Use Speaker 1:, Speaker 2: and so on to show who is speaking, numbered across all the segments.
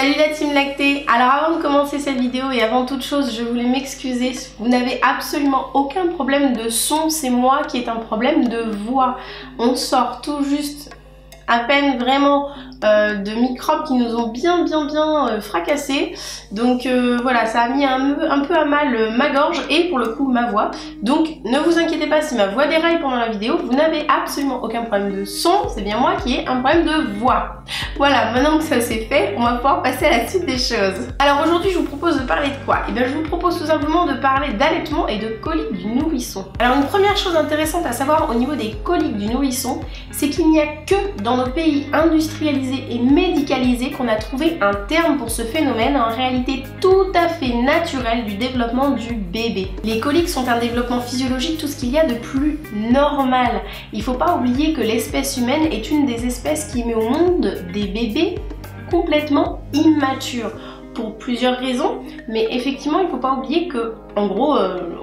Speaker 1: Salut la team lactée. Alors avant de commencer cette vidéo et avant toute chose, je voulais m'excuser. Vous n'avez absolument aucun problème de son, c'est moi qui ai un problème de voix. On sort tout juste à peine vraiment de microbes qui nous ont bien fracassés. Donc voilà, ça a mis un peu à mal ma gorge et pour le coup ma voix. Donc ne vous inquiétez pas si ma voix déraille pendant la vidéo, vous n'avez absolument aucun problème de son, c'est bien moi qui ai un problème de voix. Voilà, maintenant que ça c'est fait, on va pouvoir passer à la suite des choses. Alors aujourd'hui je vous propose de parler de quoi? Et bien je vous propose tout simplement de parler d'allaitement et de coliques du nourrisson. Alors une première chose intéressante à savoir au niveau des coliques du nourrisson, c'est qu'il n'y a que dans nos pays industrialisés et médicalisés qu'on a trouvé un terme pour ce phénomène en réalité tout à fait naturel du développement du bébé. Les coliques sont un développement physiologique, tout ce qu'il y a de plus normal. Il ne faut pas oublier que l'espèce humaine est une des espèces qui met au monde des bébés complètement immatures. Pour plusieurs raisons, mais effectivement il ne faut pas oublier que en gros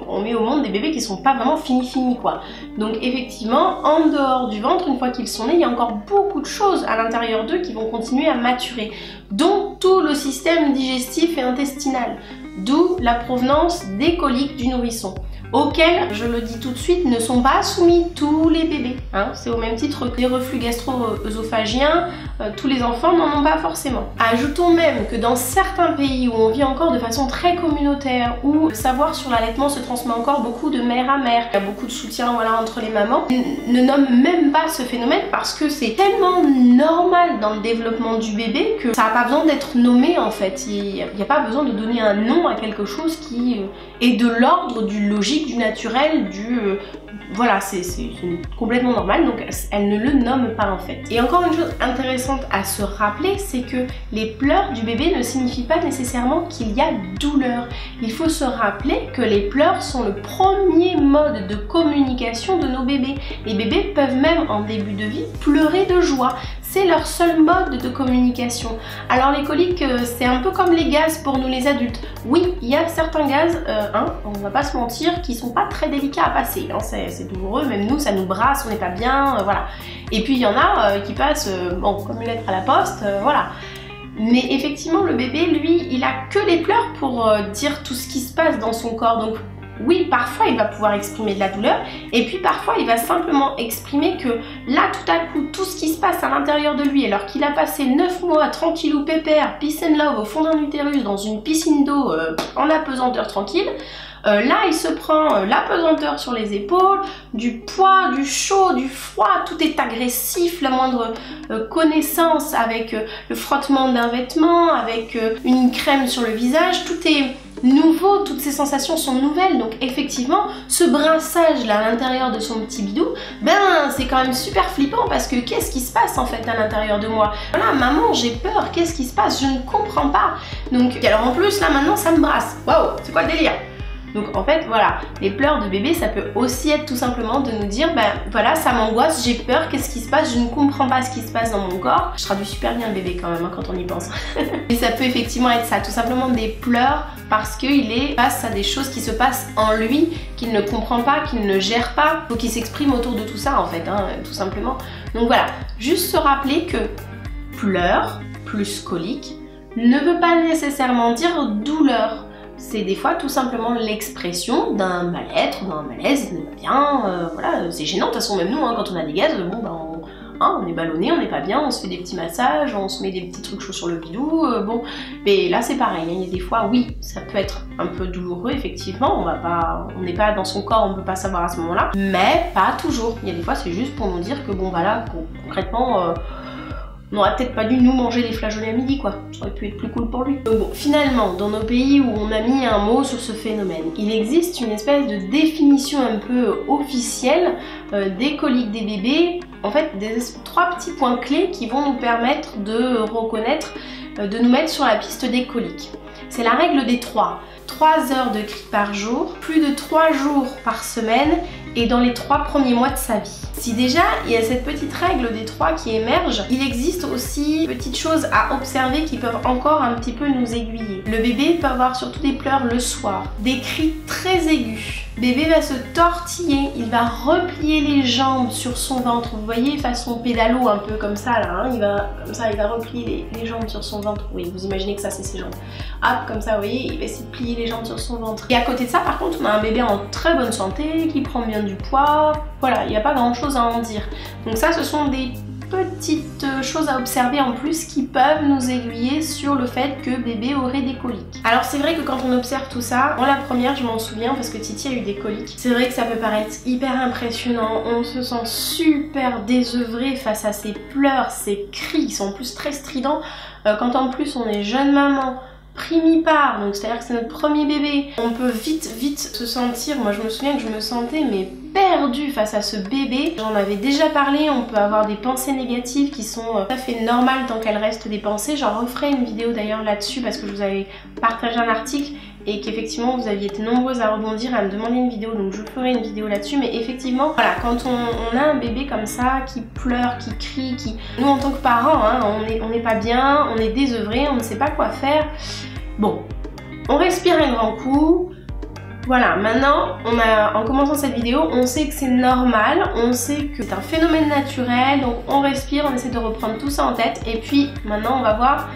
Speaker 1: on met au monde des bébés qui sont pas vraiment finis quoi. Donc effectivement en dehors du ventre, une fois qu'ils sont nés, il y a encore beaucoup de choses à l'intérieur d'eux qui vont continuer à maturer, dont tout le système digestif et intestinal, d'où la provenance des coliques du nourrisson, auxquels, je le dis tout de suite, ne sont pas soumis tous les bébés. Hein. C'est au même titre que les reflux gastro-œsophagiens, tous les enfants n'en ont pas forcément. Ajoutons même que dans certains pays où on vit encore de façon très communautaire, où le savoir sur l'allaitement se transmet encore beaucoup de mère à mère, il y a beaucoup de soutien voilà, entre les mamans, ne nomme même pas ce phénomène parce que c'est tellement normal dans le développement du bébé que ça n'a pas besoin d'être nommé en fait. Il n'y a pas besoin de donner un nom à quelque chose qui est de l'ordre du logique, du naturel, voilà, c'est complètement normal, donc elle ne le nomme pas en fait. Et encore une chose intéressante à se rappeler, c'est que les pleurs du bébé ne signifient pas nécessairement qu'il y a douleur. Il faut se rappeler que les pleurs sont le premier mode de communication de nos bébés. Les bébés peuvent même en début de vie pleurer de joie. C'est leur seul mode de communication. Alors les coliques, c'est un peu comme les gaz pour nous les adultes. Oui, il y a certains gaz, on va pas se mentir, qui sont pas très délicats à passer. Hein, c'est douloureux, même nous ça nous brasse, on n'est pas bien, voilà. Et puis il y en a qui passent, bon, comme une lettre à la poste, voilà. Mais effectivement, le bébé, lui, il a que les pleurs pour dire tout ce qui se passe dans son corps. Donc oui, parfois il va pouvoir exprimer de la douleur et puis parfois il va simplement exprimer que là tout à coup tout ce qui se passe à l'intérieur de lui alors qu'il a passé 9 mois tranquillou pépère, peace and love au fond d'un utérus dans une piscine d'eau en apesanteur tranquille, là il se prend l'apesanteur sur les épaules, du poids, du chaud, du froid, tout est agressif, la moindre connaissance avec le frottement d'un vêtement, avec une crème sur le visage, tout est nouveau, toutes ces sensations sont nouvelles, donc effectivement ce brassage là à l'intérieur de son petit bidou, ben c'est quand même super flippant parce que qu'est-ce qui se passe en fait à l'intérieur de moi? Voilà, maman j'ai peur, qu'est-ce qui se passe? Je ne comprends pas. Donc alors en plus là maintenant ça me brasse, waouh, c'est quoi le délire? Donc en fait voilà, les pleurs de bébé ça peut aussi être tout simplement de nous dire ben voilà ça m'angoisse, j'ai peur, qu'est-ce qui se passe, je ne comprends pas ce qui se passe dans mon corps. Je traduis super bien le bébé quand même hein, quand on y pense. Et ça peut effectivement être ça, tout simplement des pleurs parce qu'il est face à des choses qui se passent en lui, qu'il ne comprend pas, qu'il ne gère pas, faut qu'il s'exprime autour de tout ça en fait, hein, tout simplement. Donc voilà, juste se rappeler que pleurs plus colique ne veut pas nécessairement dire douleur. C'est des fois tout simplement l'expression d'un mal-être, d'un malaise, n'est pas bien, voilà, c'est gênant, de toute façon même nous, hein, quand on a des gaz, bon ben on est ballonné, on n'est pas bien, on se fait des petits massages, on se met des petits trucs chauds sur le bidou, bon, mais là c'est pareil, il y a des fois, oui, ça peut être un peu douloureux, effectivement, on n'est pas dans son corps, on ne peut pas savoir à ce moment-là, mais pas toujours, il y a des fois c'est juste pour nous dire que bon voilà, concrètement, on n'aurait peut-être pas dû nous manger les flageolets à midi quoi, ça aurait pu être plus cool pour lui. Donc bon, finalement, dans nos pays où on a mis un mot sur ce phénomène, il existe une espèce de définition un peu officielle des coliques des bébés, en fait trois petits points clés qui vont nous permettre de reconnaître, de nous mettre sur la piste des coliques. C'est la règle des 3. 3 heures de cri par jour, plus de 3 jours par semaine et dans les 3 premiers mois de sa vie. Si déjà il y a cette petite règle des 3 qui émerge, il existe aussi petites choses à observer qui peuvent encore un petit peu nous aiguiller. Le bébé peut avoir surtout des pleurs le soir, des cris très aigus. Bébé va se tortiller, il va replier les jambes sur son ventre, vous voyez, façon pédalo un peu comme ça là, hein. Il va replier les jambes sur son ventre, oui, vous imaginez que ça c'est ses jambes. Hop, comme ça, vous voyez, il va essayer de plier les jambes sur son ventre. Et à côté de ça, par contre, on a un bébé en très bonne santé, qui prend bien du poids, voilà, il n'y a pas grand chose à en dire. Donc ça, ce sont des petites choses à observer en plus qui peuvent nous aiguiller sur le fait que bébé aurait des coliques. Alors c'est vrai que quand on observe tout ça, moi la première je m'en souviens parce que Titi a eu des coliques. C'est vrai que ça peut paraître hyper impressionnant, on se sent super désœuvré face à ces pleurs, ces cris qui sont en plus très stridents. Quand en plus on est jeune maman, primipare, donc c'est-à-dire que c'est notre premier bébé, on peut vite se sentir, moi je me souviens que je me sentais mais perdue face à ce bébé. J'en avais déjà parlé, on peut avoir des pensées négatives qui sont tout à fait normales tant qu'elles restent des pensées. J'en referai une vidéo d'ailleurs là-dessus parce que je vous avais partagé un article et qu'effectivement vous aviez été nombreuses à rebondir, à me demander une vidéo, donc je ferai une vidéo là-dessus. Mais effectivement, voilà, quand on a un bébé comme ça, qui pleure, qui crie, qui... Nous en tant que parents, hein, on n'est pas bien, on est désœuvré, on ne sait pas quoi faire. Bon, on respire un grand coup. Voilà, maintenant, en commençant cette vidéo, on sait que c'est normal, on sait que c'est un phénomène naturel, donc on respire, on essaie de reprendre tout ça en tête, et puis maintenant on va voir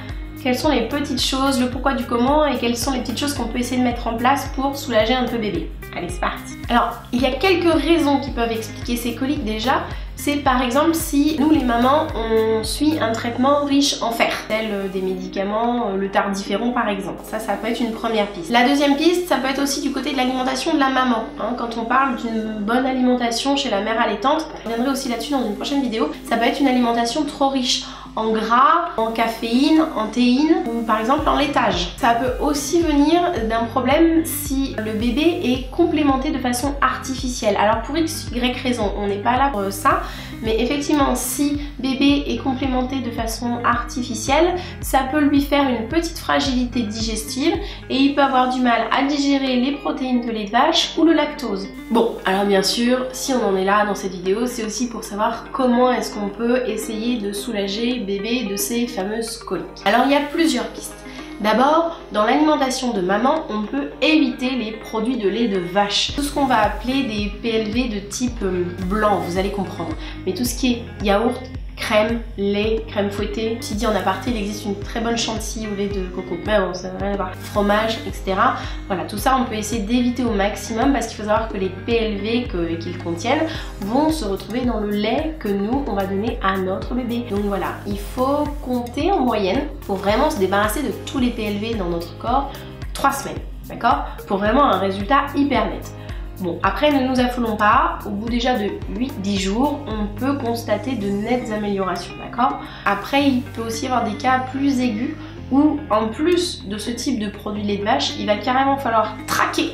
Speaker 1: quelles sont les petites choses, le pourquoi du comment, et quelles sont les petites choses qu'on peut essayer de mettre en place pour soulager un peu bébé. Allez, c'est parti. Alors, il y a quelques raisons qui peuvent expliquer ces coliques déjà. C'est par exemple si nous les mamans on suit un traitement riche en fer, tel des médicaments, le tardiféron par exemple. Ça peut être une première piste. La deuxième piste, ça peut être aussi du côté de l'alimentation de la maman. Hein, quand on parle d'une bonne alimentation chez la mère allaitante, je reviendrai aussi là-dessus dans une prochaine vidéo, ça peut être une alimentation trop riche en gras, en caféine, en théine ou par exemple en laitage. Ça peut aussi venir d'un problème si le bébé est complémenté de façon artificielle. Alors pour x, y raison, on n'est pas là pour ça, mais effectivement si bébé est complémenté de façon artificielle, ça peut lui faire une petite fragilité digestive et il peut avoir du mal à digérer les protéines de lait de vache ou le lactose. Bon, alors bien sûr, si on en est là dans cette vidéo, c'est aussi pour savoir comment est-ce qu'on peut essayer de soulager bébé de ces fameuses coliques. Alors il y a plusieurs pistes. D'abord, dans l'alimentation de maman, on peut éviter les produits de lait de vache. Tout ce qu'on va appeler des PLV de type blanc, vous allez comprendre. Mais tout ce qui est yaourt, crème, lait, crème fouettée. Si dit en aparté, il existe une très bonne chantilly au lait de coco. Mais bon, ça n'a rien à voir. Fromage, etc. Voilà, tout ça, on peut essayer d'éviter au maximum parce qu'il faut savoir que les PLV qu'ils contiennent vont se retrouver dans le lait que nous, on va donner à notre bébé. Donc voilà, il faut compter en moyenne pour vraiment se débarrasser de tous les PLV dans notre corps 3 semaines, d'accord? Pour vraiment un résultat hyper net. Bon, après ne nous affolons pas, au bout déjà de 8-10 jours, on peut constater de nettes améliorations, d'accord? Après, il peut aussi y avoir des cas plus aigus où, en plus de ce type de produit lait de vache, il va carrément falloir traquer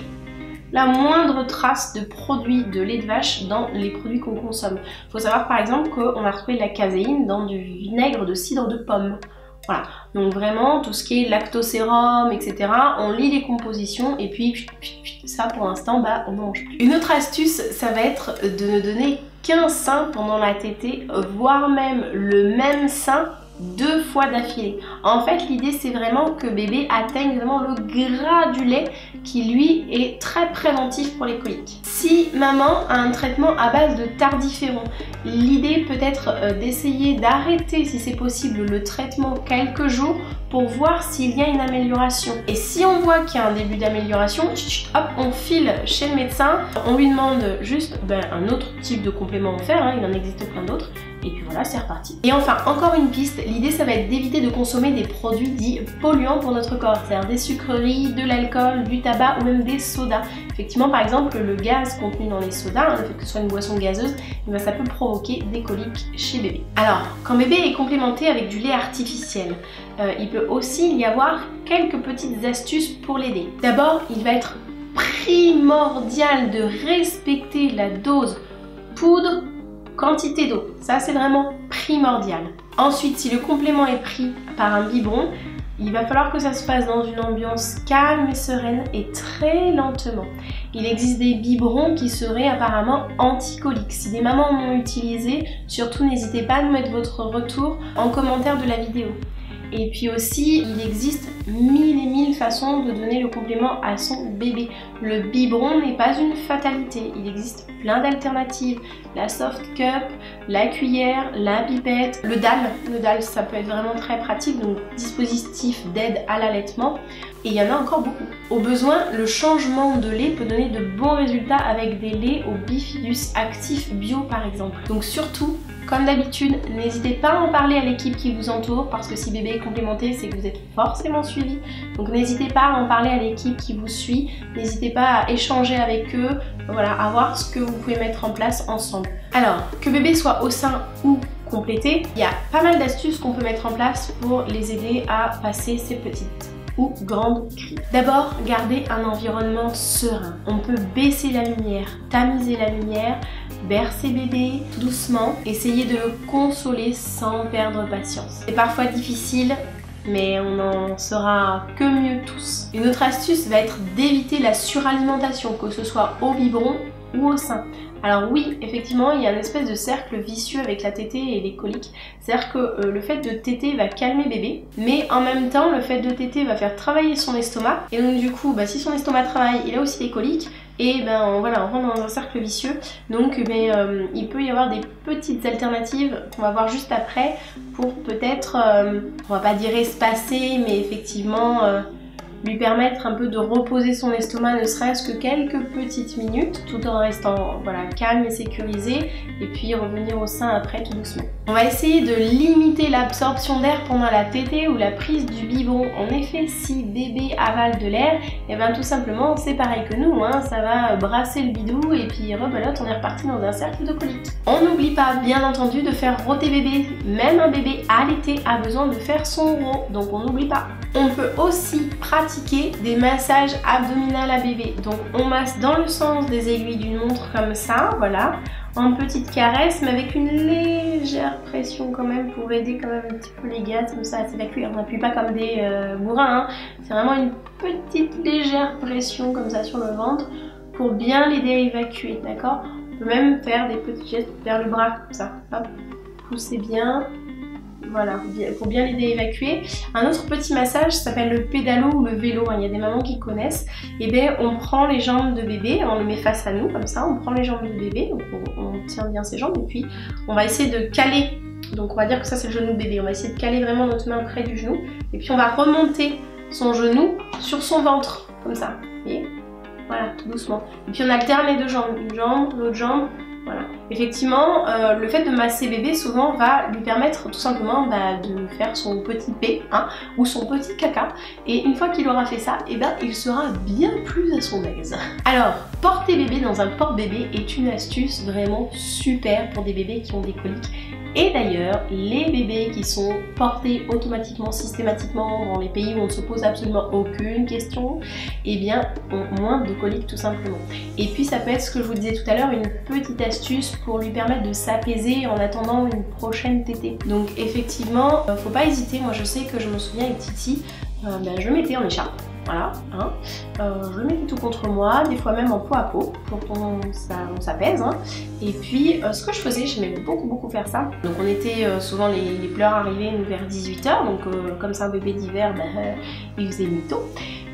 Speaker 1: la moindre trace de produit de lait de vache dans les produits qu'on consomme. Il faut savoir par exemple qu'on a retrouvé de la caséine dans du vinaigre de cidre de pomme. Voilà, donc vraiment tout ce qui est lactosérum, etc. On lit les compositions et puis ça pour l'instant, bah on ne mange plus. Une autre astuce, ça va être de ne donner qu'un sein pendant la tétée, voire même le même sein 2 fois d'affilée. En fait, l'idée c'est vraiment que bébé atteigne vraiment le gras du lait qui lui est très préventif pour les coliques. Si maman a un traitement à base de tardiféron, l'idée peut être d'essayer d'arrêter si c'est possible le traitement quelques jours pour voir s'il y a une amélioration. Et si on voit qu'il y a un début d'amélioration, hop, on file chez le médecin, on lui demande juste un autre type de complément en fer, hein, il en existe plein d'autres. Et puis voilà, c'est reparti. Et enfin, encore une piste, l'idée ça va être d'éviter de consommer des produits dits polluants pour notre corps, c'est-à-dire des sucreries, de l'alcool, du tabac ou même des sodas. Effectivement, par exemple, le gaz contenu dans les sodas, le fait que ce soit une boisson gazeuse, ça peut provoquer des coliques chez bébé. Alors, quand bébé est complémenté avec du lait artificiel, il peut aussi y avoir quelques petites astuces pour l'aider. D'abord, il va être primordial de respecter la dose poudre quantité d'eau, ça c'est vraiment primordial. Ensuite, si le complément est pris par un biberon, Il va falloir que ça se fasse dans une ambiance calme et sereine et très lentement. Il existe des biberons qui seraient apparemment anticoliques. Si des mamans en ont utilisé, surtout n'hésitez pas à nous mettre votre retour en commentaire de la vidéo. Et puis aussi, il existe 1000 façons de donner le complément à son bébé. Le biberon n'est pas une fatalité, il existe plein d'alternatives. La soft cup, la cuillère, la pipette, le dalle. Le dalle, ça peut être vraiment très pratique, donc dispositif d'aide à l'allaitement. Et il y en a encore beaucoup. Au besoin, le changement de lait peut donner de bons résultats avec des laits au bifidus actif bio par exemple. Donc surtout, comme d'habitude, n'hésitez pas à en parler à l'équipe qui vous entoure parce que si bébé est complémenté, c'est que vous êtes forcément suivi. Donc n'hésitez pas à en parler à l'équipe qui vous suit, n'hésitez pas à échanger avec eux, voilà, à voir ce que vous pouvez mettre en place ensemble. Alors, que bébé soit au sein ou complété, il y a pas mal d'astuces qu'on peut mettre en place pour les aider à passer ces petites ou grandes crises. D'abord, garder un environnement serein. On peut baisser la lumière, tamiser la lumière, bercer bébé tout doucement, essayer de le consoler sans perdre patience. C'est parfois difficile, mais on en sera que mieux tous. Une autre astuce va être d'éviter la suralimentation, que ce soit au biberon ou au sein. Alors oui, effectivement, il y a une espèce de cercle vicieux avec la tétée et les coliques. C'est-à-dire que le fait de téter va calmer bébé, mais en même temps, le fait de téter va faire travailler son estomac. Et donc du coup, si son estomac travaille, il a aussi des coliques. Et voilà, on rentre dans un cercle vicieux. Donc il peut y avoir des petites alternatives qu'on va voir juste après pour peut-être, on va pas dire espacer, mais effectivement lui permettre un peu de reposer son estomac, ne serait-ce que quelques petites minutes, tout en restant voilà, calme et sécurisé, et puis revenir au sein après tout doucement. On va essayer de limiter l'absorption d'air pendant la tétée ou la prise du biberon. En effet, si bébé avale de l'air, et bien tout simplement c'est pareil que nous, hein, ça va brasser le bidou et puis rebelote, on est reparti dans un cercle de colique. On n'oublie pas bien entendu de faire rôter bébé, même un bébé allaité a besoin de faire son rot, donc on n'oublie pas. On peut aussi pratiquer des massages abdominaux à bébé. Donc on masse dans le sens des aiguilles d'une montre comme ça, voilà, en petite caresse, mais avec une légère pression quand même pour aider quand même un petit peu les gaz, comme ça à s'évacuer. On n'appuie pas comme des bourrins, hein. C'est vraiment une petite légère pression comme ça sur le ventre pour bien l'aider à évacuer, d'accord? On peut même faire des petits gestes vers le bras comme ça, hop, poussez bien. Voilà, pour bien l'aider à évacuer. Un autre petit massage s'appelle le pédalo ou le vélo, il y a des mamans qui connaissent. Et bien on prend les jambes de bébé, on le met face à nous comme ça, on prend les jambes de bébé, donc on tient bien ses jambes et puis on va essayer de caler, donc on va dire que ça c'est le genou de bébé, on va essayer de caler vraiment notre main près du genou et puis on va remonter son genou sur son ventre, comme ça, vous voyez, voilà, tout doucement. Et puis on alterne les deux jambes, une jambe, l'autre jambe. Voilà. Effectivement, le fait de masser bébé souvent va lui permettre tout simplement de faire son petit P, hein, ou son petit caca. Et une fois qu'il aura fait ça, il sera bien plus à son aise. Alors, porter bébé dans un porte-bébé est une astuce vraiment super pour des bébés qui ont des coliques. Et d'ailleurs, les bébés qui sont portés automatiquement, systématiquement dans les pays où on ne se pose absolument aucune question, eh bien, ont moins de coliques tout simplement. Et puis ça peut être ce que je vous disais tout à l'heure, une petite astuce pour lui permettre de s'apaiser en attendant une prochaine tétée. Donc effectivement, faut pas hésiter. Moi je sais que je me souviens avec Titi, je le mettais en écharpe. Voilà, hein. Je le mettais tout contre moi, des fois même en peau à peau, pour qu'on s'apaise. Hein. Et puis, ce que je faisais, j'aimais beaucoup faire ça. Donc on était souvent les pleurs arrivaient nous vers 18 h, donc comme c'est un bébé d'hiver, il faisait nuit tôt.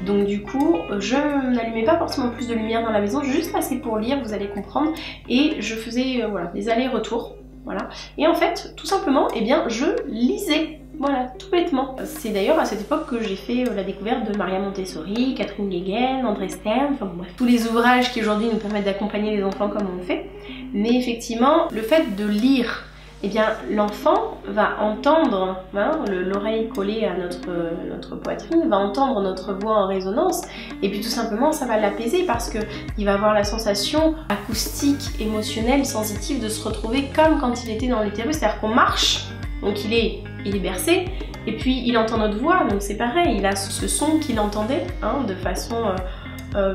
Speaker 1: Donc du coup, je n'allumais pas forcément plus de lumière dans la maison, juste assez pour lire, vous allez comprendre. Et je faisais voilà, des allers-retours. Voilà. Et en fait, tout simplement, eh bien, je lisais. Voilà, tout bêtement. C'est d'ailleurs à cette époque que j'ai fait la découverte de Maria Montessori, Catherine Guéguen, André Stern, enfin bref, tous les ouvrages qui aujourd'hui nous permettent d'accompagner les enfants comme on le fait. Mais effectivement, le fait de lire, eh bien l'enfant va entendre, hein, l'oreille collée à notre poitrine, va entendre notre voix en résonance, et puis tout simplement ça va l'apaiser parce qu'il va avoir la sensation acoustique, émotionnelle, sensitive de se retrouver comme quand il était dans l'utérus, c'est-à-dire qu'on marche, donc il est bercé, et puis il entend notre voix, donc c'est pareil, il a ce son qu'il entendait, hein, de façon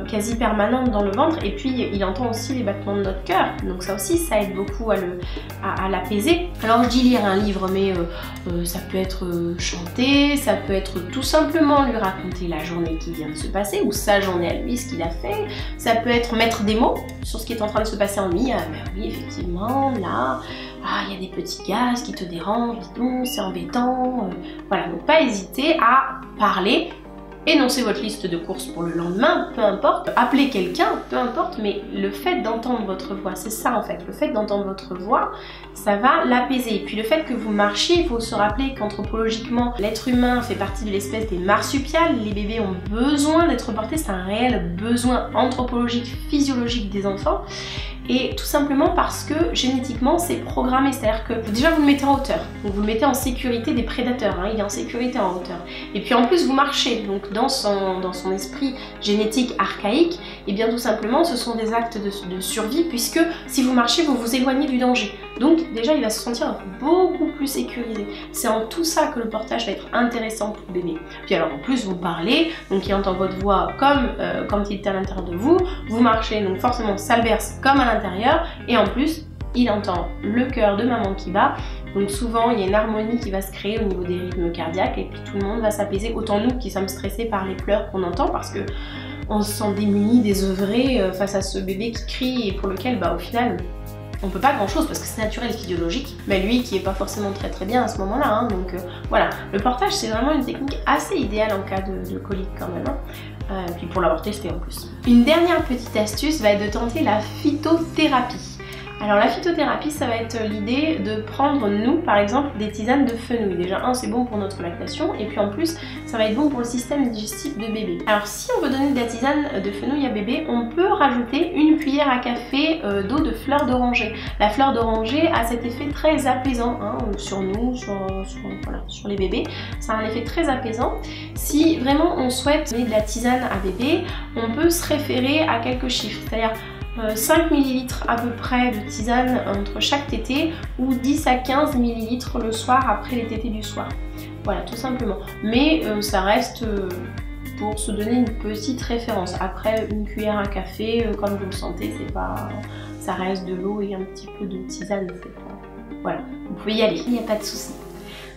Speaker 1: quasi permanente dans le ventre, et puis il entend aussi les battements de notre cœur, donc ça aussi ça aide beaucoup à l'apaiser. Alors je dis lire un livre, mais ça peut être chanter, ça peut être tout simplement lui raconter la journée qui vient de se passer ou sa journée à lui, ce qu'il a fait. Ça peut être mettre des mots sur ce qui est en train de se passer en lui. Ah ben oui, effectivement, là, il y a des petits gaz qui te dérangent, dis donc, c'est embêtant. Voilà, donc pas hésiter à parler. Énoncez votre liste de courses pour le lendemain, peu importe, appelez quelqu'un, peu importe, mais le fait d'entendre votre voix, c'est ça en fait, le fait d'entendre votre voix, ça va l'apaiser. Et puis le fait que vous marchiez, il faut se rappeler qu'anthropologiquement, l'être humain fait partie de l'espèce des marsupiales, les bébés ont besoin d'être portés, c'est un réel besoin anthropologique, physiologique des enfants, et tout simplement parce que génétiquement c'est programmé, c'est-à-dire que déjà vous le mettez en hauteur, donc vous le mettez en sécurité des prédateurs, hein, il est en sécurité en hauteur, et puis en plus vous marchez, donc dans son esprit génétique archaïque, et bien tout simplement ce sont des actes de survie, puisque si vous marchez vous vous éloignez du danger, donc déjà il va se sentir beaucoup plus sécurisé. C'est en tout ça que le portage va être intéressant pour le bébé. Puis alors en plus vous parlez, donc il entend votre voix comme quand il était à l'intérieur de vous, vous marchez, donc forcément ça le berce comme à l'intérieur, et en plus il entend le cœur de maman qui bat, donc souvent il y a une harmonie qui va se créer au niveau des rythmes cardiaques, et puis tout le monde va s'apaiser, autant nous qui sommes stressés par les pleurs qu'on entend, parce que on se sent démunis, désœuvrés face à ce bébé qui crie et pour lequel au final on peut pas grand chose parce que c'est naturel, physiologique, mais lui qui est pas forcément très bien à ce moment là, hein, donc voilà, le portage c'est vraiment une technique assez idéale en cas de colique quand même, hein. Puis pour l'avoir testé en plus. Une dernière petite astuce va être de tenter la phytothérapie. Alors la phytothérapie, ça va être l'idée de prendre, nous par exemple, des tisanes de fenouil. Déjà c'est bon pour notre lactation, et puis en plus ça va être bon pour le système digestif de bébé. Alors si on veut donner de la tisane de fenouil à bébé, on peut rajouter une cuillère à café d'eau de fleur d'oranger. La fleur d'oranger a cet effet très apaisant, hein, sur nous, sur les bébés, ça a un effet très apaisant. Si vraiment on souhaite donner de la tisane à bébé, on peut se référer à quelques chiffres, c'est-à-dire 5 ml à peu près de tisane entre chaque tétée, ou 10 à 15 ml le soir après les tétées du soir. Voilà, tout simplement. Mais ça reste pour se donner une petite référence. Après, une cuillère à café, comme vous le sentez, c'est pas, ça reste de l'eau et un petit peu de tisane. Voilà, vous pouvez y aller, il n'y a pas de souci.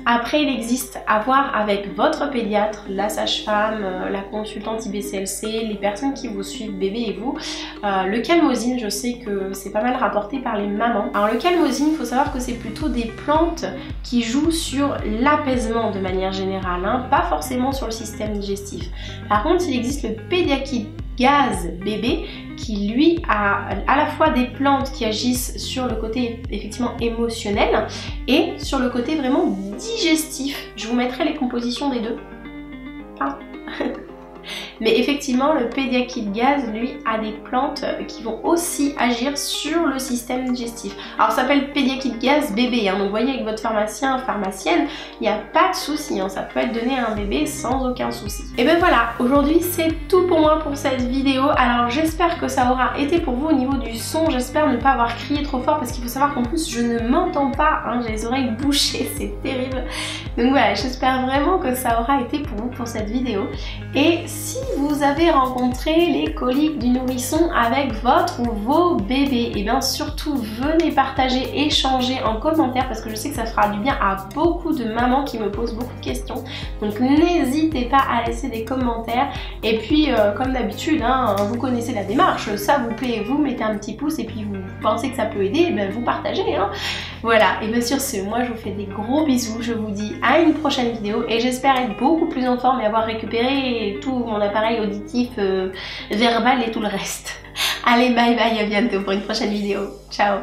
Speaker 1: Après, il existe à voir avec votre pédiatre, la sage-femme, la consultante IBCLC, les personnes qui vous suivent, bébé et vous. Le calmosine, je sais que c'est pas mal rapporté par les mamans. Alors le calmosine, il faut savoir que c'est plutôt des plantes qui jouent sur l'apaisement de manière générale, hein, pas forcément sur le système digestif. Par contre, il existe le Pédiakid Gaz bébé qui lui a à la fois des plantes qui agissent sur le côté effectivement émotionnel et sur le côté vraiment digestif. Je vous mettrai les compositions des deux. Mais effectivement, le Pédiakid Gaz, lui, a des plantes qui vont aussi agir sur le système digestif. Alors, ça s'appelle Pédiakid Gaz bébé, hein, donc vous voyez avec votre pharmacien, pharmacienne, il n'y a pas de souci, hein, ça peut être donné à un bébé sans aucun souci. Et ben voilà, aujourd'hui c'est tout pour moi pour cette vidéo. Alors j'espère que ça aura été pour vous au niveau du son, j'espère ne pas avoir crié trop fort parce qu'il faut savoir qu'en plus je ne m'entends pas, hein, j'ai les oreilles bouchées, c'est terrible. Donc voilà, j'espère vraiment que ça aura été pour vous pour cette vidéo. Et si vous avez rencontré les coliques du nourrisson avec votre ou vos bébés, et bien surtout venez partager, échanger en commentaire parce que je sais que ça fera du bien à beaucoup de mamans qui me posent beaucoup de questions. Donc n'hésitez pas à laisser des commentaires et puis comme d'habitude, hein, vous connaissez la démarche, ça vous plaît, vous mettez un petit pouce et puis vous pensez que ça peut aider, et bien vous partagez. Hein. Voilà, et bien sur ce, moi je vous fais des gros bisous, je vous dis à une prochaine vidéo et j'espère être beaucoup plus en forme et avoir récupéré tout mon appareil auditif, verbal et tout le reste. Allez, bye bye, à bientôt pour une prochaine vidéo. Ciao.